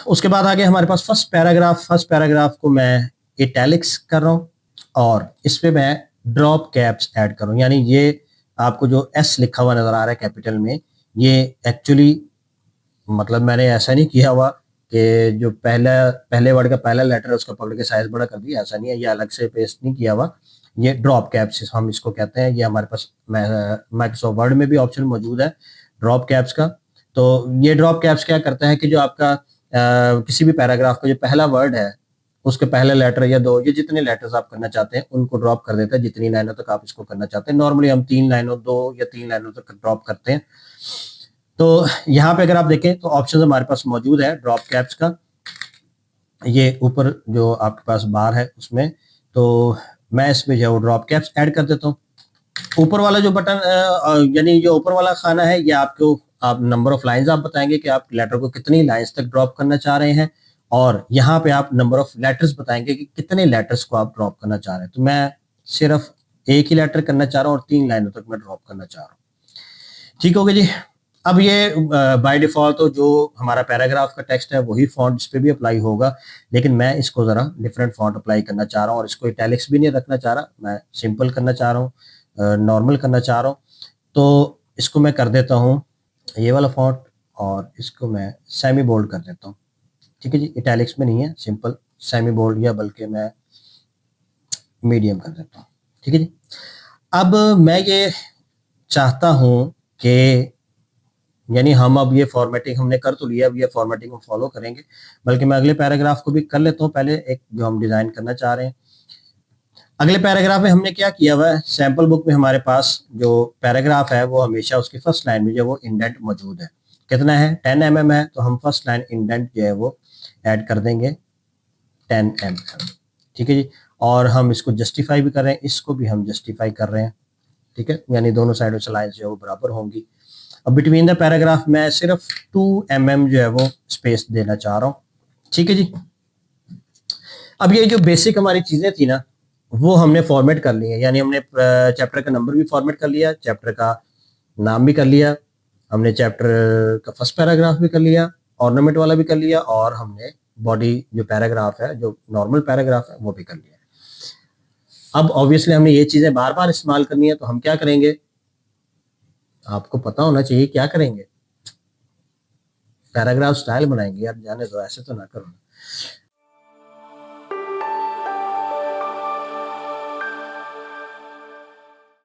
उसके बाद आगे हमारे पास फर्स्ट पैराग्राफ को मैं इटैलिक्स कर रहा हूँ और इस पे मैं ड्रॉप कैप्स ऐड कर रहा हूँ। यानी ये आपको जो एस लिखा हुआ नजर आ रहा है कैपिटल में, ये एक्चुअली मतलब मैंने ऐसा नहीं किया हुआ कि जो पहले वर्ड का पहला लेटर है उसको पकड़ के साइज बड़ा कर दिया, ऐसा नहीं है, ये अलग से पेस्ट नहीं किया हुआ। ये ड्रॉप कैप्स हम इसको कहते हैं। ये हमारे पास माइक्रोसॉफ्ट वर्ड में भी ऑप्शन मौजूद है ड्रॉप कैप्स का। तो ये ड्रॉप कैप्स क्या करता है कि जो आपका किसी भी पैराग्राफ का जो पहला वर्ड है उसके पहले लेटर या दो, ये जितने लेटर्स आप करना चाहते हैं उनको ड्रॉप कर देता है, जितनी लाइनों तक आप इसको करना चाहते हैं। नॉर्मली हम 3 लाइनों, 2 या 3 लाइनों तक ड्रॉप करते हैं। तो यहाँ पे अगर आप देखें तो ऑप्शन हमारे पास मौजूद है ड्रॉप कैप्स का। ये ऊपर जो आपके पास बार है उसमें, तो मैं इसमें जो ड्रॉप कैप्स ऐड कर देता हूँ। ऊपर वाला जो बटन यानी जो ऊपर वाला खाना है, ये आपको आप नंबर ऑफ लाइंस आप बताएंगे कि आप लेटर को कितनी लाइंस तक ड्रॉप करना चाह रहे हैं, और यहाँ पे आप नंबर ऑफ लेटर्स बताएंगे कि कितने लेटर्स को आप ड्रॉप करना चाह रहे हैं। तो मैं सिर्फ एक ही लेटर करना चाह रहा हूँ और 3 लाइनों तक मैं ड्रॉप करना चाह रहा हूँ। ठीक हो गया जी। अब ये बाय डिफॉल्ट तो जो हमारा पैराग्राफ का टेक्स्ट है वही फॉन्ट इस पे भी अप्लाई होगा, लेकिन मैं इसको जरा डिफरेंट फॉन्ट अप्लाई करना चाह रहा हूँ और इसको इटैलिक्स भी नहीं रखना चाह रहा, मैं सिंपल करना चाह रहा हूँ, नॉर्मल करना चाह रहा हूँ। तो इसको मैं कर देता हूँ ये वाला फॉन्ट और इसको मैं सेमी बोल्ड कर देता हूँ। ठीक है जी, इटैलिक्स में नहीं है, सिंपल सेमी बोल्ड या बल्कि मैं मीडियम कर देता हूँ। ठीक है जी। अब मैं ये चाहता हूँ कि यानी हम अब ये फॉर्मेटिंग हमने कर तो लिया, अब ये फॉर्मेटिंग हम फॉलो करेंगे, बल्कि मैं अगले पैराग्राफ को भी कर लेता हूँ पहले, एक जो हम डिजाइन करना चाह रहे हैं। अगले पैराग्राफ में हमने क्या किया हुआ है, सैंपल बुक में हमारे पास जो पैराग्राफ है वो हमेशा उसकी फर्स्ट लाइन में जो वो इंडेंट मौजूद है, कितना है 10 mm है, तो हम फर्स्ट लाइन इंडेंट जो है वो ऐड कर देंगे 10 mm। ठीक है जी। और हम इसको जस्टिफाई भी कर रहे हैं, इसको भी हम जस्टिफाई कर रहे हैं। ठीक है, यानी दोनों साइडों से लाइंस जो है वो बराबर होंगी। अब बिटवीन द पैराग्राफ मैं सिर्फ 2 mm जो है वो स्पेस देना चाह रहा हूँ। ठीक है जी। अब ये जो बेसिक हमारी चीजें थी ना वो हमने फॉर्मेट कर ली है, यानी हमने चैप्टर का नंबर भी फॉर्मेट कर लिया, चैप्टर का नाम भी कर लिया, हमने चैप्टर का फर्स्ट पैराग्राफ भी कर लिया, ऑर्नामेंट वाला भी कर लिया, और हमने बॉडी जो पैराग्राफ है जो नॉर्मल पैराग्राफ है वो भी कर लिया। अब ऑब्वियसली हमने ये चीजें बार बार इस्तेमाल करनी है, तो हम क्या करेंगे, आपको पता होना चाहिए क्या करेंगे, पैराग्राफ स्टाइल बनाएंगे यार, जाने दो ऐसे तो ना करो।